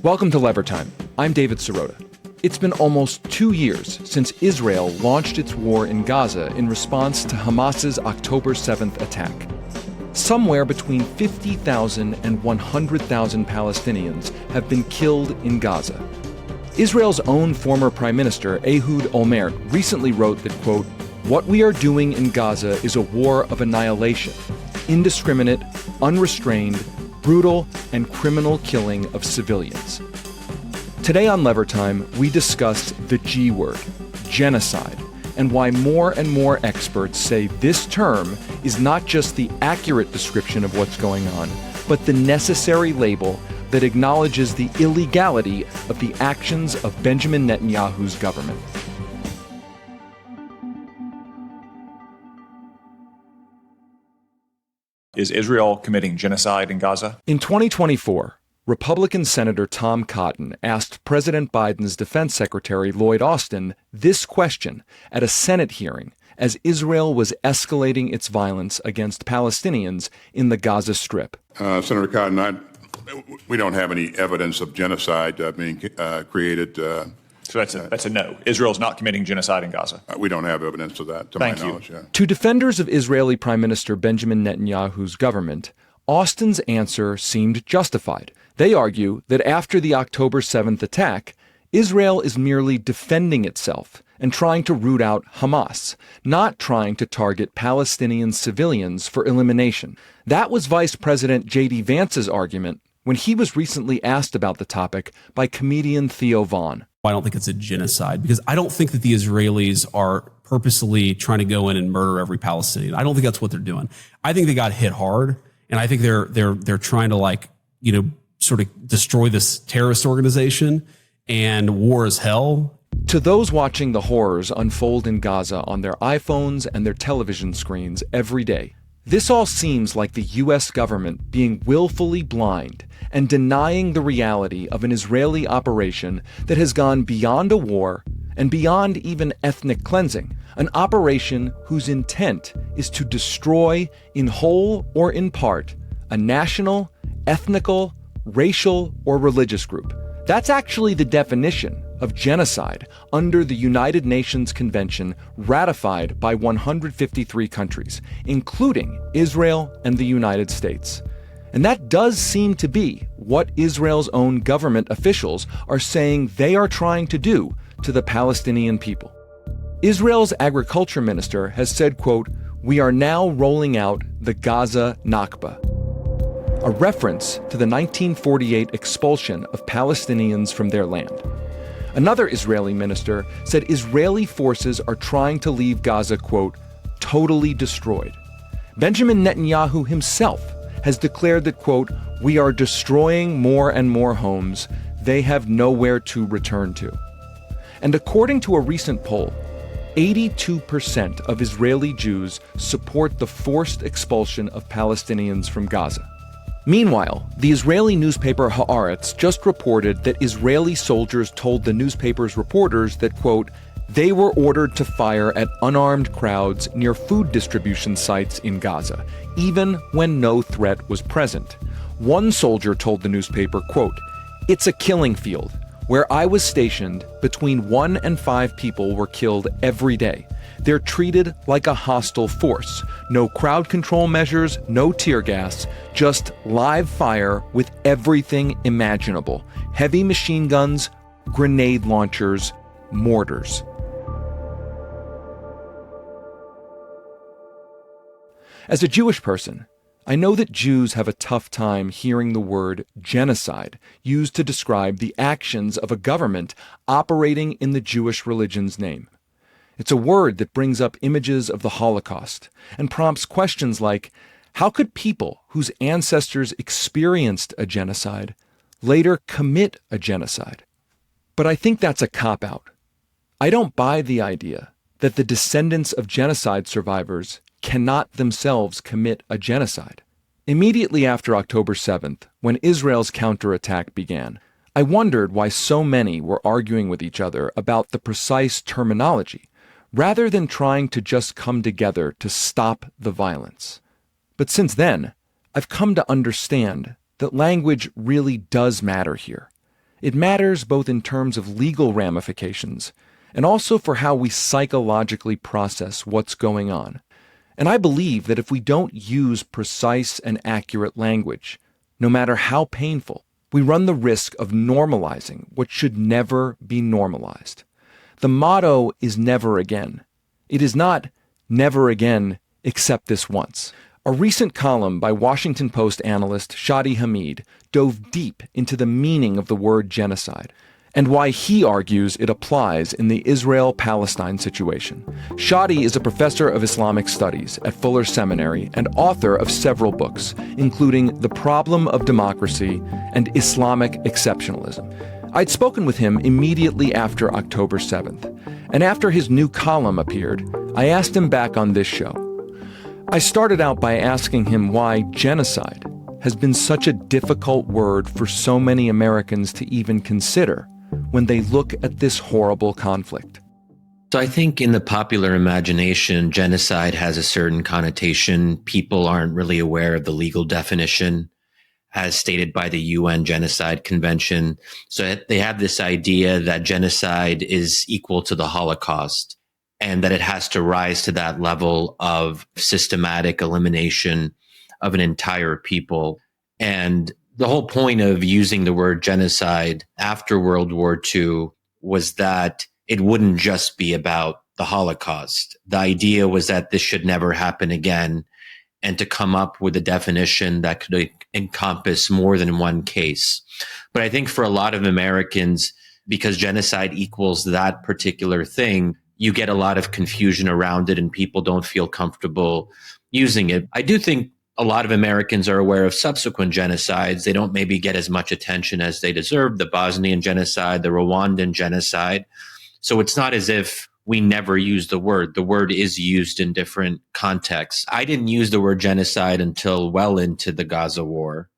Welcome to Lever Time. I'm David Sirota. It's been almost 2 years since Israel launched its war in Gaza in response to Hamas's October 7th attack. Somewhere between 50,000 and 100,000 Palestinians have been killed in Gaza. Israel's own former Prime Minister, Ehud Olmert, recently wrote that, quote, "What we are doing in Gaza is a war of annihilation, indiscriminate, unrestrained, brutal, and criminal killing of civilians." Today on Lever Time, we discussed the G word, genocide, and why more and more experts say this term is not just the accurate description of what's going on, but the necessary label that acknowledges the illegality of the actions of Benjamin Netanyahu's government. Is Israel committing genocide in Gaza? In 2024, Republican Senator Tom Cotton asked President Biden's Defense Secretary Lloyd Austin this question at a Senate hearing as Israel was escalating its violence against Palestinians in the Gaza Strip. Senator Cotton, we don't have any evidence of genocide being created. So that's a no. Israel's not committing genocide in Gaza. We don't have evidence of that, to Thank my you. knowledge. Yeah. To defenders of Israeli Prime Minister Benjamin Netanyahu's government, Austin's answer seemed justified. They argue that after the October 7th attack, Israel is merely defending itself and trying to root out Hamas, not trying to target Palestinian civilians for elimination. That was Vice President J.D. Vance's argument when he was recently asked about the topic by comedian Theo Vaughn. I don't think it's a genocide because I don't think that the Israelis are purposely trying to go in and murder every Palestinian. I don't think that's what they're doing. I think they got hit hard, and I think they're trying to sort of destroy this terrorist organization, and war is hell. To those watching the horrors unfold in Gaza on their iPhones and their television screens every day, this all seems like the U.S. government being willfully blind and denying the reality of an Israeli operation that has gone beyond a war and beyond even ethnic cleansing, an operation whose intent is to destroy, in whole or in part, a national, ethnical, racial, or religious group. That's actually the definition of genocide under the United Nations Convention ratified by 153 countries, including Israel and the United States. And that does seem to be what Israel's own government officials are saying they are trying to do to the Palestinian people. Israel's agriculture minister has said, quote, "We are now rolling out the Gaza Nakba," a reference to the 1948 expulsion of Palestinians from their land. Another Israeli minister said Israeli forces are trying to leave Gaza, quote, "totally destroyed." Benjamin Netanyahu himself has declared that, quote, "We are destroying more and more homes. They have nowhere to return to." And according to a recent poll, 82% of Israeli Jews support the forced expulsion of Palestinians from Gaza. Meanwhile, the Israeli newspaper Haaretz just reported that Israeli soldiers told the newspaper's reporters that, quote, "they were ordered to fire at unarmed crowds near food distribution sites in Gaza, even when no threat was present." One soldier told the newspaper, quote, "It's a killing field. Where I was stationed, between 1 and 5 people were killed every day. They're treated like a hostile force. No crowd control measures, no tear gas, just live fire with everything imaginable. Heavy machine guns, grenade launchers, mortars." As a Jewish person, I know that Jews have a tough time hearing the word genocide used to describe the actions of a government operating in the Jewish religion's name. It's a word that brings up images of the Holocaust and prompts questions like, how could people whose ancestors experienced a genocide later commit a genocide? But I think that's a cop-out. I don't buy the idea that the descendants of genocide survivors cannot themselves commit a genocide. Immediately after October 7th, when Israel's counterattack began, I wondered why so many were arguing with each other about the precise terminology, rather than trying to just come together to stop the violence. But since then, I've come to understand that language really does matter here. It matters both in terms of legal ramifications and also for how we psychologically process what's going on. And I believe that if we don't use precise and accurate language, no matter how painful, we run the risk of normalizing what should never be normalized. The motto is never again. It is not never again except this once. A recent column by Washington Post analyst Shadi Hamid dove deep into the meaning of the word genocide and why he argues it applies in the Israel-Palestine situation. Shadi is a professor of Islamic studies at Fuller Seminary and author of several books, including The Problem of Democracy and Islamic Exceptionalism. I'd spoken with him immediately after October 7th, and after his new column appeared, I asked him back on this show. I started out by asking him why genocide has been such a difficult word for so many Americans to even consider when they look at this horrible conflict. So I think in the popular imagination, genocide has a certain connotation. People aren't really aware of the legal definition as stated by the UN Genocide Convention. So they have this idea that genocide is equal to the Holocaust and that it has to rise to that level of systematic elimination of an entire people. And the whole point of using the word genocide after World War II was that it wouldn't just be about the Holocaust. The idea was that this should never happen again, and to come up with a definition that could encompass more than one case. But I think for a lot of Americans, because genocide equals that particular thing, you get a lot of confusion around it and people don't feel comfortable using it. I do think a lot of Americans are aware of subsequent genocides. They don't maybe get as much attention as they deserve, the Bosnian genocide, the Rwandan genocide. So it's not as if we never use the word. The word is used in different contexts. I didn't use the word genocide until well into the Gaza war.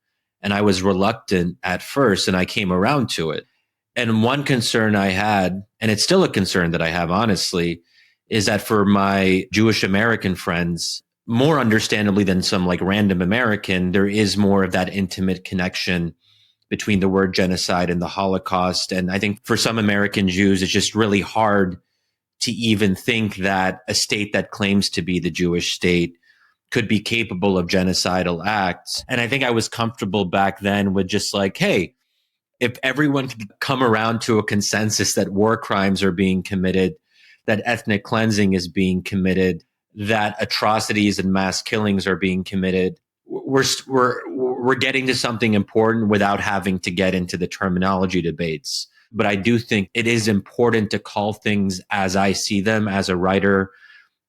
And I was reluctant at first, and I came around to it. And one concern I had, and it's still a concern that I have, honestly, is that for my Jewish American friends, more understandably than some like random American, there is more of that intimate connection between the word genocide and the Holocaust. And I think for some American Jews, it's just really hard to even think that a state that claims to be the Jewish state could be capable of genocidal acts. And I think I was comfortable back then with just like, hey, if everyone could come around to a consensus that war crimes are being committed, that ethnic cleansing is being committed, that atrocities and mass killings are being committed, we're getting to something important without having to get into the terminology debates. But I do think it is important to call things as I see them as a writer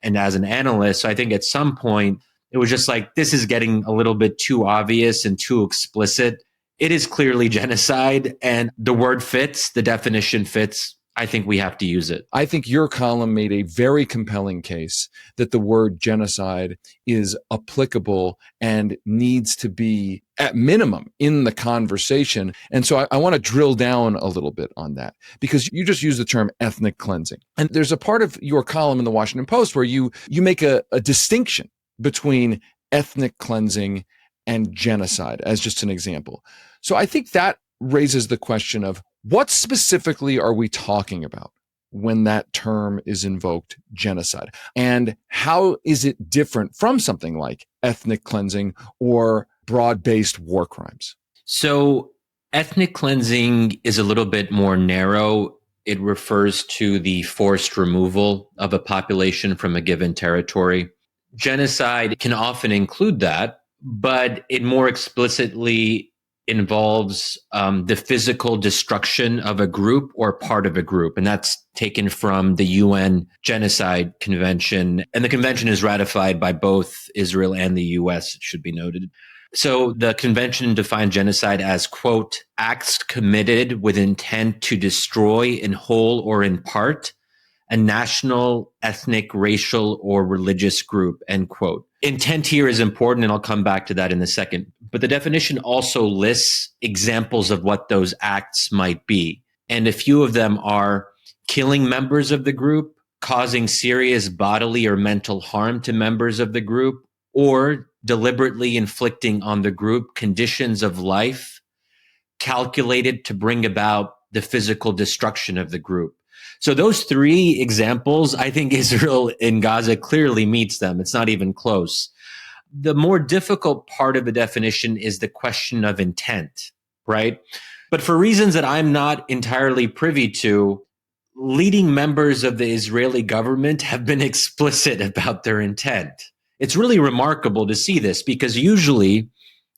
and as an analyst. So I think at some point it was just like, this is getting a little bit too obvious and too explicit. It is clearly genocide, and the word fits, the definition fits. I think we have to use it. I think your column made a very compelling case that the word genocide is applicable and needs to be at minimum in the conversation. And so I want to drill down a little bit on that, because you just use the term ethnic cleansing. And there's a part of your column in the Washington Post where you make a distinction between ethnic cleansing and genocide as just an example. So I think that raises the question of what specifically are we talking about when that term is invoked, genocide? And how is it different from something like ethnic cleansing or broad-based war crimes? So ethnic cleansing is a little bit more narrow. It refers to the forced removal of a population from a given territory. Genocide can often include that, but it more explicitly involves the physical destruction of a group or part of a group. And that's taken from the UN Genocide Convention. And the convention is ratified by both Israel and the US, it should be noted. So the convention defined genocide as, quote, acts committed with intent to destroy in whole or in part a national, ethnic, racial, or religious group, end quote. Intent here is important, and I'll come back to that in a second. But the definition also lists examples of what those acts might be. And a few of them are killing members of the group, causing serious bodily or mental harm to members of the group, or deliberately inflicting on the group conditions of life calculated to bring about the physical destruction of the group. So those three examples, I think Israel in Gaza clearly meets them. It's not even close. The more difficult part of the definition is the question of intent, right? But for reasons that I'm not entirely privy to, leading members of the Israeli government have been explicit about their intent. It's really remarkable to see this because usually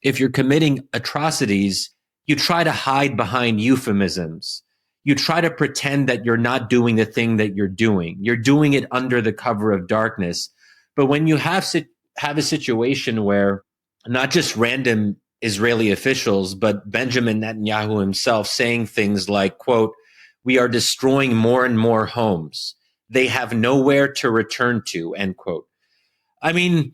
if you're committing atrocities, you try to hide behind euphemisms. You try to pretend that you're not doing the thing that you're doing. You're doing it under the cover of darkness. But when you have a situation where not just random Israeli officials, but Benjamin Netanyahu himself saying things like, quote, "We are destroying more and more homes. They have nowhere to return to," end quote. I mean,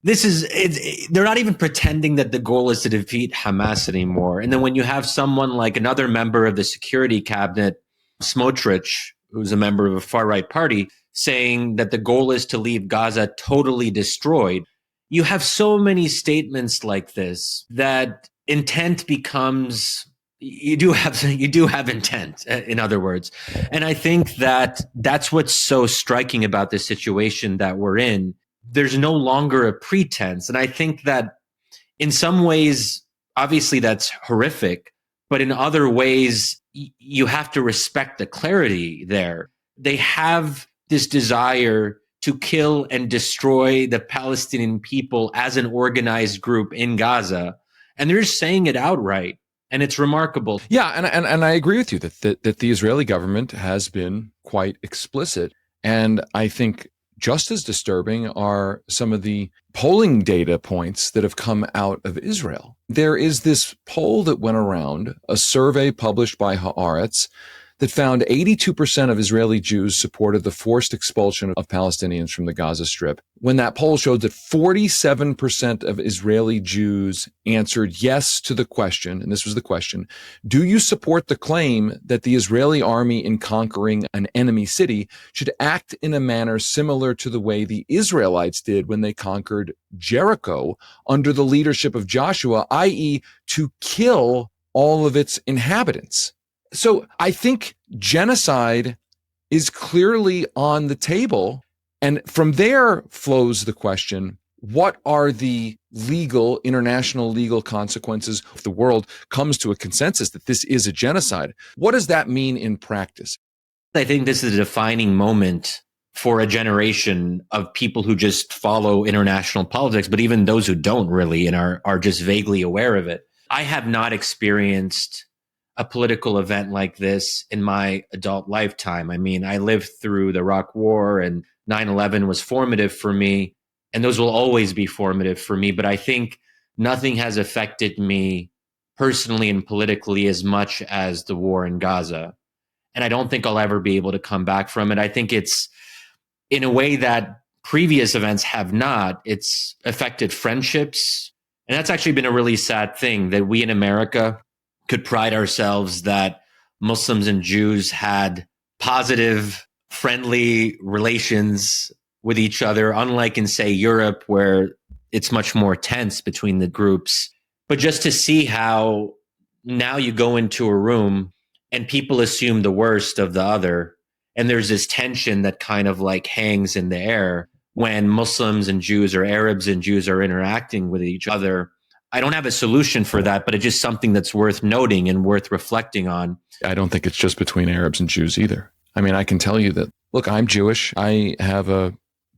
they're not even pretending that the goal is to defeat Hamas anymore. And then when you have someone like another member of the security cabinet, Smotrich, who's a member of a far-right party, saying that the goal is to leave Gaza totally destroyed, you have so many statements like this that intent becomes, you do have intent, in other words. And I think that that's what's so striking about the situation that we're in. There's no longer a pretense. And I think that in some ways, obviously that's horrific, but in other ways, you have to respect the clarity there. They have this desire to kill and destroy the Palestinian people as an organized group in Gaza. And they're just saying it outright. And it's remarkable. Yeah, and I agree with you that the Israeli government has been quite explicit. And I think just as disturbing are some of the polling data points that have come out of Israel. There is this poll that went around, a survey published by Haaretz, that found 82% of Israeli Jews supported the forced expulsion of Palestinians from the Gaza Strip. When that poll showed that 47% of Israeli Jews answered yes to the question, and this was the question, do you support the claim that the Israeli army in conquering an enemy city should act in a manner similar to the way the Israelites did when they conquered Jericho under the leadership of Joshua, i.e. to kill all of its inhabitants? So I think genocide is clearly on the table. And from there flows the question, what are the international legal consequences if the world comes to a consensus that this is a genocide? What does that mean in practice? I think this is a defining moment for a generation of people who just follow international politics, but even those who don't really and are just vaguely aware of it. I have not experienced a political event like this in my adult lifetime. I mean, I lived through the Iraq War and 9/11 was formative for me, and those will always be formative for me. But I think nothing has affected me personally and politically as much as the war in Gaza. And I don't think I'll ever be able to come back from it. I think it's in a way that previous events have not. It's affected friendships. And that's actually been a really sad thing that we in America could pride ourselves that Muslims and Jews had positive, friendly relations with each other, unlike in, say, Europe, where it's much more tense between the groups. But just to see how now you go into a room and people assume the worst of the other, and there's this tension that kind of like hangs in the air when Muslims and Jews or Arabs and Jews are interacting with each other. I don't have a solution for that, but it's just something that's worth noting and worth reflecting on. I don't think it's just between Arabs and Jews either. I mean, I can tell you that, look, I'm Jewish. I have a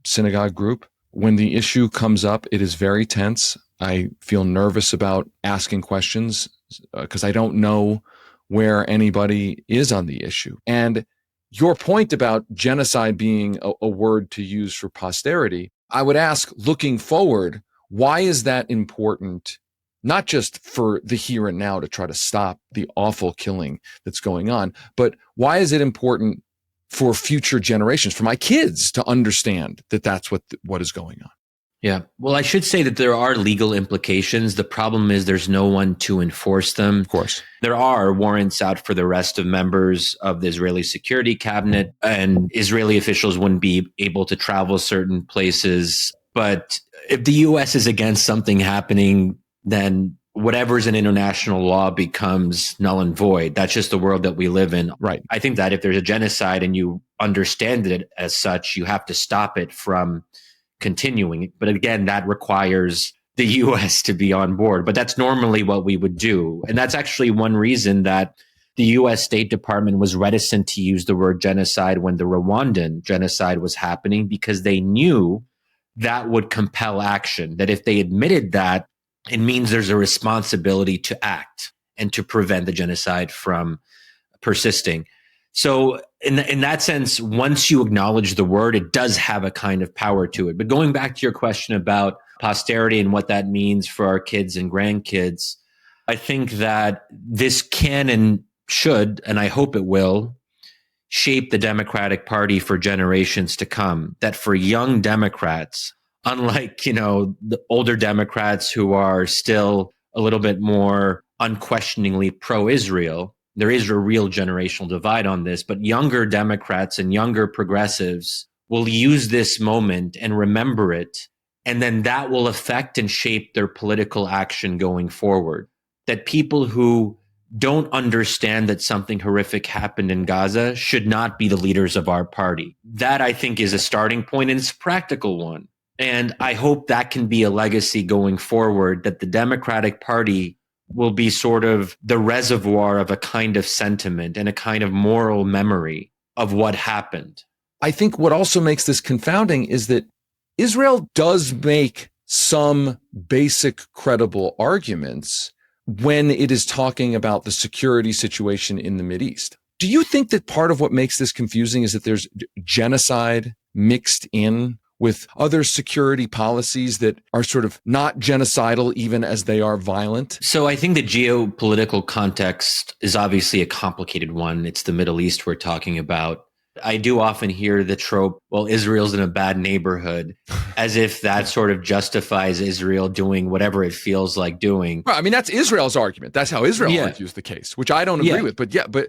synagogue group. When the issue comes up, it is very tense. I feel nervous about asking questions because I don't know where anybody is on the issue. And your point about genocide being a word to use for posterity, I would ask, looking forward, why is that important, not just for the here and now to try to stop the awful killing that's going on, but why is it important for future generations, for my kids to understand that that's what is going on? Yeah. Well, I should say that there are legal implications. The problem is there's no one to enforce them. Of course. There are warrants out for the rest of members of the Israeli security cabinet, and Israeli officials wouldn't be able to travel certain places. But if the U.S. is against something happening, then whatever's in international law becomes null and void. That's just the world that we live in. Right. I think that if there's a genocide and you understand it as such, you have to stop it from continuing. But again, that requires the US to be on board. But that's normally what we would do. And that's actually one reason that the US State Department was reticent to use the word genocide when the Rwandan genocide was happening, because they knew that would compel action, that if they admitted that, it means there's a responsibility to act and to prevent the genocide from persisting. So in that sense, once you acknowledge the word, it does have a kind of power to it. But going back to your question about posterity and what that means for our kids and grandkids, I think that this can and should, and I hope it will, shape the Democratic Party for generations to come. That for young Democrats, unlike, the older Democrats who are still a little bit more unquestioningly pro-Israel, there is a real generational divide on this, but younger Democrats and younger progressives will use this moment and remember it, and then that will affect and shape their political action going forward. That people who don't understand that something horrific happened in Gaza should not be the leaders of our party. That, I think, is a starting point, and it's a practical one. And I hope that can be a legacy going forward, that the Democratic Party will be sort of the reservoir of a kind of sentiment and a kind of moral memory of what happened. I think what also makes this confounding is that Israel does make some basic credible arguments when it is talking about the security situation in the Mideast. Do you think that part of what makes this confusing is that there's genocide mixed in with other security policies that are sort of not genocidal even as they are violent? So I think the geopolitical context is obviously a complicated one. It's the Middle East we're talking about. I do often hear the trope, well, Israel's in a bad neighborhood, as if that sort of justifies Israel doing whatever it feels like doing. Well, I mean, that's Israel's argument. That's how Israel argues the case, which I don't agree with. But but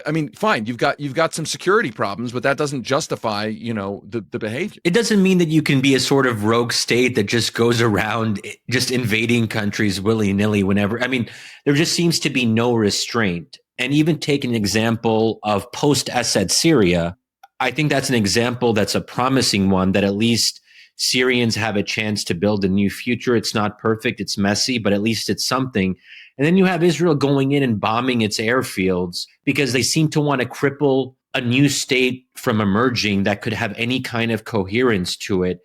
I mean, fine, you've got some security problems, but that doesn't justify, the behavior. It doesn't mean that you can be a sort of rogue state that just goes around just invading countries willy-nilly whenever. I mean, there just seems to be no restraint. And even take an example of post-Assad Syria, I think that's an example that's a promising one, that at least Syrians have a chance to build a new future. It's not perfect, it's messy, but at least it's something. And then you have Israel going in and bombing its airfields because they seem to want to cripple a new state from emerging that could have any kind of coherence to it.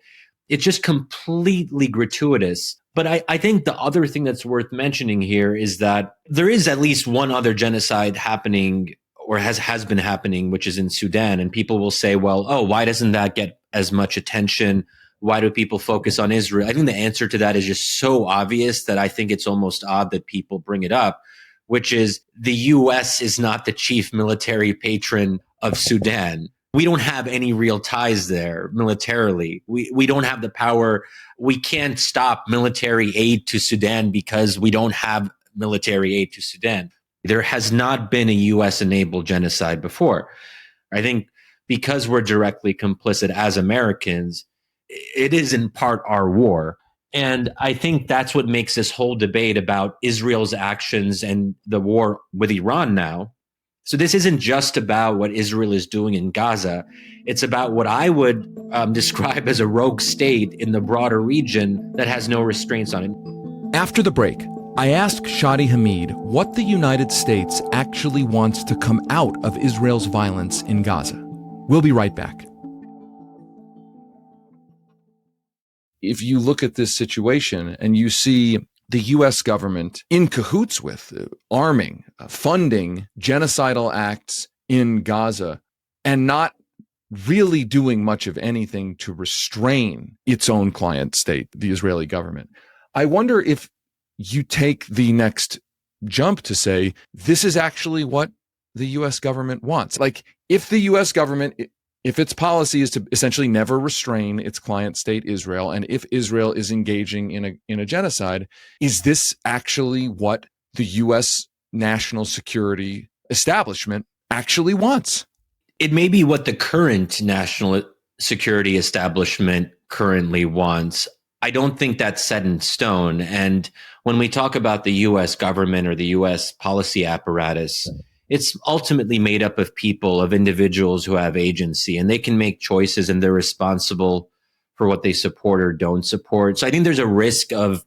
It's just completely gratuitous. But I think the other thing that's worth mentioning here is that there is at least one other genocide happening, or has been happening, which is in Sudan. And people will say, well, why doesn't that get as much attention? Why do people focus on Israel? I think the answer to that is just so obvious that I think it's almost odd that people bring it up, which is the US is not the chief military patron of Sudan. We don't have any real ties there militarily. We don't have the power. We can't stop military aid to Sudan because we don't have military aid to Sudan. There has not been a US-enabled genocide before. I think because we're directly complicit as Americans, it is in part our war. And I think that's what makes this whole debate about Israel's actions and the war with Iran now. So this isn't just about what Israel is doing in Gaza. It's about what I would describe as a rogue state in the broader region that has no restraints on it. After the break, I ask Shadi Hamid what the United States actually wants to come out of Israel's violence in Gaza. We'll be right back. If you look at this situation and you see the U.S. government in cahoots with arming, funding genocidal acts in Gaza, and not really doing much of anything to restrain its own client state, the Israeli government, I wonder if you take the next jump to say, this is actually what the U.S. government wants. Like, if the U.S. government, if its policy is to essentially never restrain its client state, Israel, and if Israel is engaging in a genocide, is this actually what the U.S. national security establishment actually wants? It may be what the current national security establishment currently wants. I don't think that's set in stone. And when we talk about the US government or the US policy apparatus, it's ultimately made up of people, of individuals who have agency, and they can make choices and they're responsible for what they support or don't support. So I think there's a risk of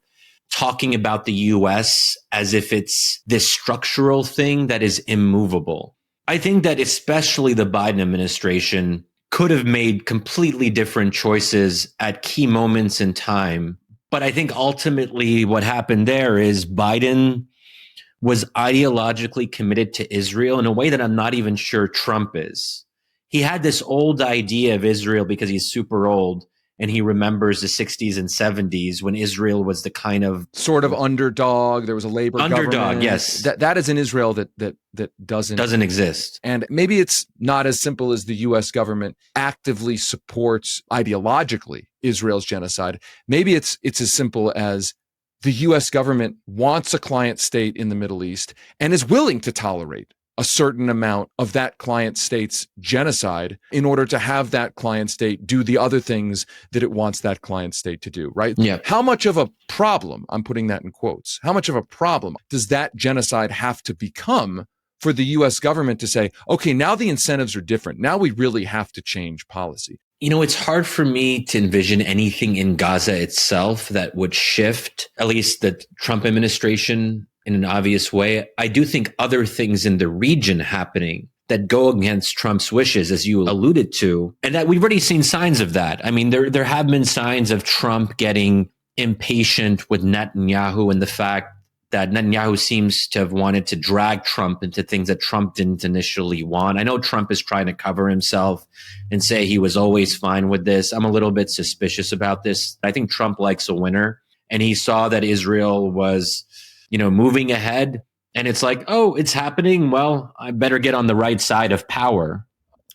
talking about the US as if it's this structural thing that is immovable. I think that especially the Biden administration could have made completely different choices at key moments in time. But I think ultimately what happened there is Biden was ideologically committed to Israel in a way that I'm not even sure Trump is. He had this old idea of Israel because he's super old and he remembers the 60s and 70s when Israel was the kind of sort of underdog. There was a labor government. Yes. That is an Israel that doesn't exist. And maybe it's not as simple as the U.S. government actively supports ideologically Israel's genocide. Maybe it's as simple as the U.S. government wants a client state in the Middle East and is willing to tolerate a certain amount of that client state's genocide in order to have that client state do the other things that it wants that client state to do, right? Yeah. How much of a problem, I'm putting that in quotes, how much of a problem does that genocide have to become for the U.S. government to say, okay, now the incentives are different. Now we really have to change policy? It's hard for me to envision anything in Gaza itself that would shift, at least the Trump administration, in an obvious way. I do think other things in the region happening that go against Trump's wishes, as you alluded to, and that we've already seen signs of that. I mean, there have been signs of Trump getting impatient with Netanyahu and the fact that Netanyahu seems to have wanted to drag Trump into things that Trump didn't initially want. I know Trump is trying to cover himself and say he was always fine with this. I'm a little bit suspicious about this. I think Trump likes a winner, and he saw that Israel was, moving ahead, and it's like, oh, it's happening. Well, I better get on the right side of power.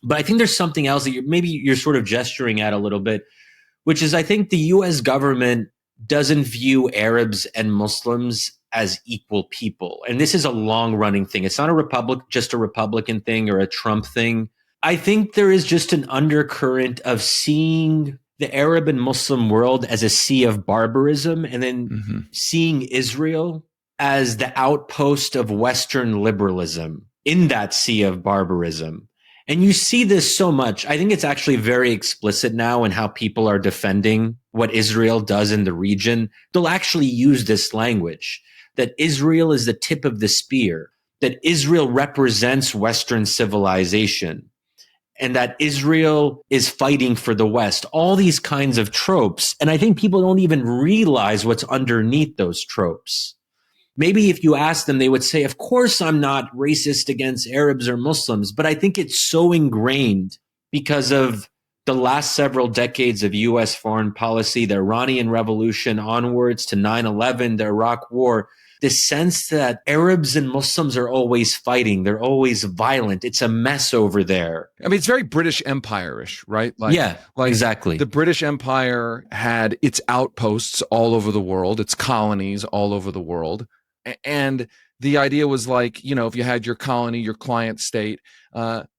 But I think there's something else that you're sort of gesturing at a little bit, which is I think the U.S. government doesn't view Arabs and Muslims as equal people. And this is a long-running thing. It's not just a Republican thing or a Trump thing. I think there is just an undercurrent of seeing the Arab and Muslim world as a sea of barbarism, and then seeing Israel as the outpost of Western liberalism in that sea of barbarism. And you see this so much. I think it's actually very explicit now in how people are defending what Israel does in the region. They'll actually use this language, that Israel is the tip of the spear, that Israel represents Western civilization, and that Israel is fighting for the West. All these kinds of tropes. And I think people don't even realize what's underneath those tropes. Maybe if you ask them, they would say, of course, I'm not racist against Arabs or Muslims, but I think it's so ingrained because of the last several decades of U.S. foreign policy, the Iranian Revolution onwards to 9/11, the Iraq War, this sense that Arabs and Muslims are always fighting. They're always violent. It's a mess over there. I mean, it's very British Empire-ish, right? Exactly. The British Empire had its outposts all over the world, its colonies all over the world. And the idea was like, if you had your colony, your client state,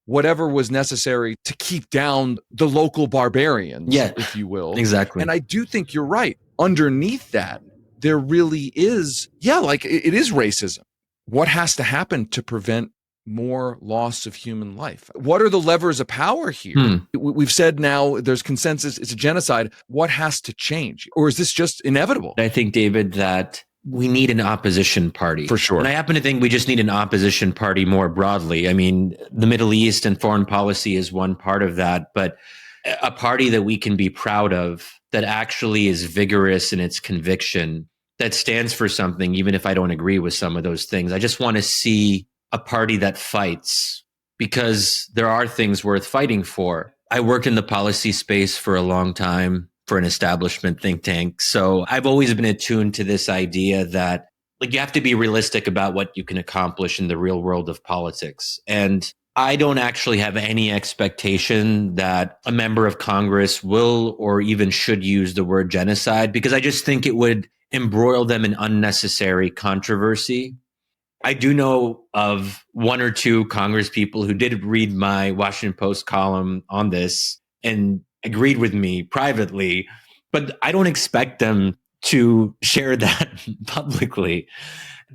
whatever was necessary to keep down the local barbarians, if you will. Exactly. And I do think you're right. Underneath that, there really is, it is racism. What has to happen to prevent more loss of human life? What are the levers of power here? We've said now there's consensus, it's a genocide. What has to change? Or is this just inevitable? I think, David, that we need an opposition party. For sure. And I happen to think we just need an opposition party more broadly. I mean, the Middle East and foreign policy is one part of that, but a party that we can be proud of, that actually is vigorous in its conviction, that stands for something, even if I don't agree with some of those things. I just want to see a party that fights, because there are things worth fighting for. I worked in the policy space for a long time for an establishment think tank. So I've always been attuned to this idea that you have to be realistic about what you can accomplish in the real world of politics. And I don't actually have any expectation that a member of Congress will or even should use the word genocide, because I just think it would embroil them in unnecessary controversy. I do know of one or two Congress people who did read my Washington Post column on this and agreed with me privately But I don't expect them to share that publicly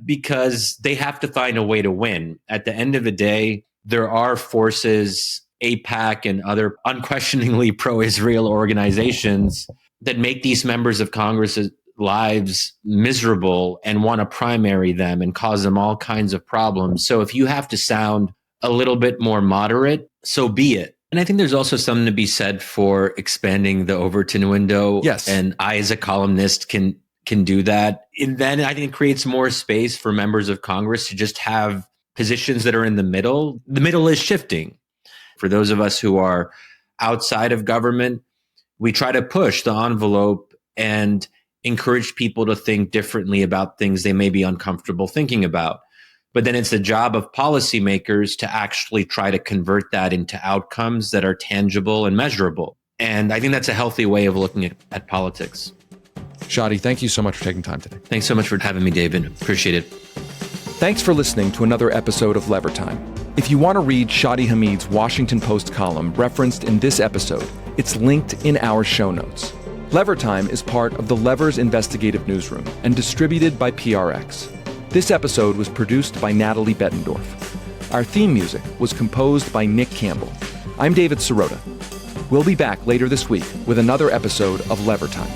because they have to find a way to win. At the end of the day, there are forces, AIPAC and other unquestioningly pro-Israel organizations that make these members of Congress's lives miserable and want to primary them and cause them all kinds of problems. So if you have to sound a little bit more moderate, so be it. And I think there's also something to be said for expanding the Overton window. Yes. And I, as a columnist, can do that. And then I think it creates more space for members of Congress to just have positions that are in the middle. The middle is shifting. For those of us who are outside of government, we try to push the envelope and encourage people to think differently about things they may be uncomfortable thinking about. But then it's the job of policymakers to actually try to convert that into outcomes that are tangible and measurable. And I think that's a healthy way of looking at politics. Shadi, thank you so much for taking time today. Thanks so much for having me, David. Appreciate it. Thanks for listening to another episode of Lever Time. If you want to read Shadi Hamid's Washington Post column referenced in this episode, it's linked in our show notes. Lever Time is part of the Levers Investigative Newsroom and distributed by PRX. This episode was produced by Natalie Bettendorf. Our theme music was composed by Nick Campbell. I'm David Sirota. We'll be back later this week with another episode of Lever Time.